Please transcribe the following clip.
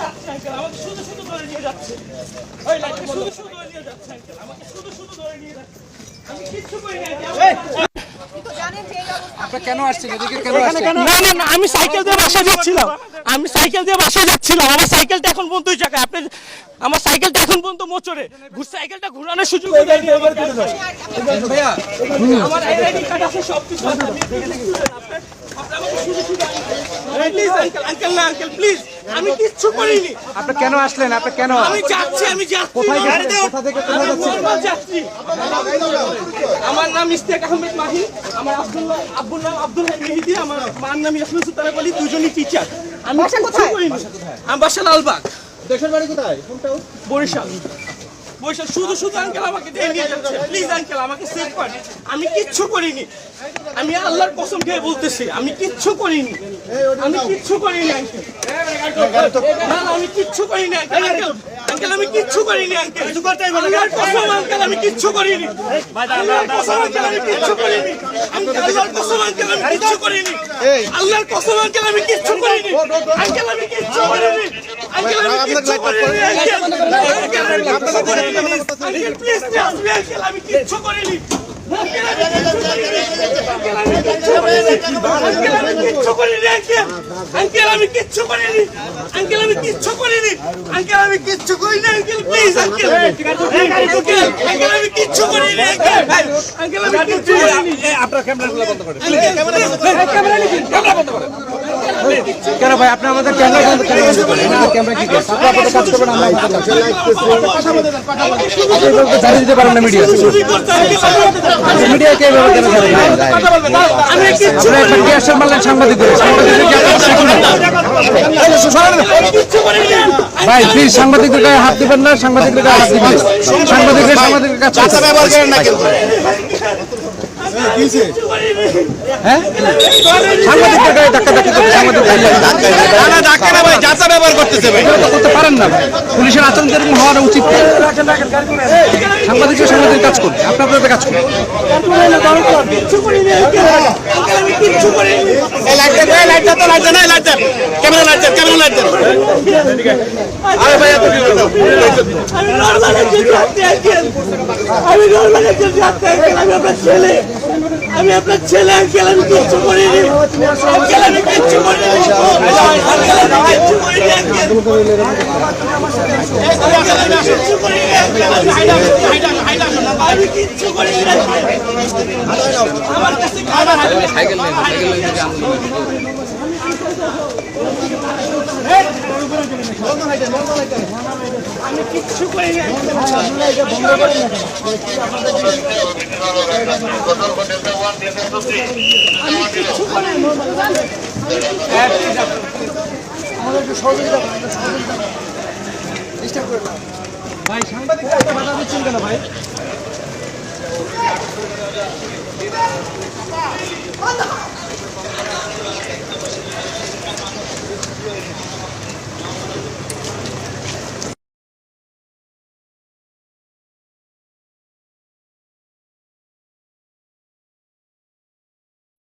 যাচ্ছে আঙ্কেল, আমাকে শুধু শুধু ধরে নিয়ে যাচ্ছে। ওই লাইটটা শুধু শুধু ধরে নিয়ে যাচ্ছে আঙ্কেল, আমাকে শুধু শুধু ধরে নিয়ে যাচ্ছে। আমি কিচ্ছু করি না। আপনি কেন আসছেন এদিকে? কেন আসছেন? না না না, আমি সাইকেল দিয়ে বাসায় যাচ্ছিলাম। আমি সাইকেল দিয়ে বাসায় যাচ্ছিলাম। আমার সাইকেলটা এখন পর্যন্ত ওই জায়গায়। আপনি আমার সাইকেলটা এখন পর্যন্ত মোচড়ে। সাইকেলটা ঘোরানোর সুযোগ দেয়নি আমাকে। ভাইয়া আমার আইডি কার্ড আছে, সব কিছু আছে। প্লিজ আঙ্কেল, আঙ্কেল না আঙ্কেল, প্লিজ। আমি কিচ্ছু করিনি। আপনি কেন আসলেন? আপনি কেন? আমি যাচ্ছি, আমি যাচ্ছি। কোথায় গেছেন? কোথা থেকে কোথায় যাচ্ছেন? আমি যাচ্ছি। আমার নাম ইশতিয়াক আহমেদ মাহি। আমার আব্বুর নাম আব্দুল হাই মেহেদি। আমার মার নাম ইয়াসমিন সুলতানা বলি। দুজনই টিচার। আমি কিচ্ছু করিনি। আমি বাসা লালবাগ। দেশের বাড়ি কোথায়? কোনটা? বরিশাল। বরিশাল। শুধু শুধু আঙ্কেল আমাকে দিয়ে নিয়ে যাচ্ছে। প্লিজ আঙ্কেল, আমাকে সেভ করেন। আমি কিচ্ছু করিনি। আমি আল্লাহর কসম খেয়ে বলতেছি, আমি কিচ্ছু করিনি। আমি কিচ্ছু করিনি আঙ্কেল। না না, আমি কিচ্ছু করিনি আঙ্কেল। আঙ্কেল আঙ্কেল, আমি কিচ্ছু করিনি আঙ্কেল। আল্লাহর কসম আঙ্কেল, আমি কিচ্ছু করিনি। আল্লাহর কসম আঙ্কেল, আমি কিচ্ছু করিনি। আল্লাহর কসম আঙ্কেল, আমি কিচ্ছু করিনি। আল্লাহর কসম আঙ্কেল, আমি কিচ্ছু করিনি। আঙ্কেল, আমি কিচ্ছু করিনি। আঙ্কেল, আমি কিচ্ছু করিনি। আঙ্কেল, আমি কিচ্ছু করিনি। Uncle please trust me uncle, আমি কিচ্ছু করিনি। আঙ্কেল, আমি কিচ্ছু করিনি। আঙ্কেল, আমি কিচ্ছু করিনি। আঙ্কেল, আমি কিচ্ছু করিনি। আঙ্কেল, আমি কিচ্ছু করিনি। আঙ্কেল, আমি কিচ্ছু করিনি। Uncle please uncle. আঙ্কেল, আমি কিচ্ছু করিনি। আঙ্কেল, আমি কিচ্ছু করিনি। আপনার ক্যামেরাগুলো বন্ধ করেন। ক্যামেরা বন্ধ করেন। কেন ভাই আপনি আমাদের ক্যামেরা বন্ধ করেন? আমাদের ক্যামেরা কি করে? আপনি আপনাদের কাজ করবেন, আমরা আমাদের কাজ করব। আপনি বলতে জানিয়ে দিতে পারেন না মিডিয়া। মিডিয়া কে এভাবে কেন জানেন? আপনি একটা গ্যাসের মারলেন সাংবাদিকদের। সাংবাদিকদের কি আপনারা শিখুন? ভাই প্লিজ সাংবাদিকদের গায়ে হাত দিবেন না। সাংবাদিকদের গায়ে হাত দিবেন। সাংবাদিকদের কাজ করতে ব্যবহার করেন না কিন্তু। হ্যাঁ, সাংবাদিকদের গায়ে ধাক্কা ধাক্কি করতে ধাক্কা না ভাই, যাতা ব্যবহার করতেছে ভাই। এটা করতে পারেন না ভাই। পুলিশের আচরণ যেরকম হওয়া উচিত। সাংবাদিকের কাজ করবে, আপনাদের কাজ করবে। আমি আপনার ছেলে আঙ্কেল, আমি কিচ্ছু করিনি আঙ্কেল, আমি কিচ্ছু করিনি আঙ্কেল, আমি কিচ্ছু করিনি আঙ্কেল, আমি কিচ্ছু করিনি। আমার কাছে সাইকেল নেই, সাইকেল নেই থেকে আমি কিচ্ছু করিনি। ভাই সাংবাদিক বাধা দিচ্ছেন কেন ভাই?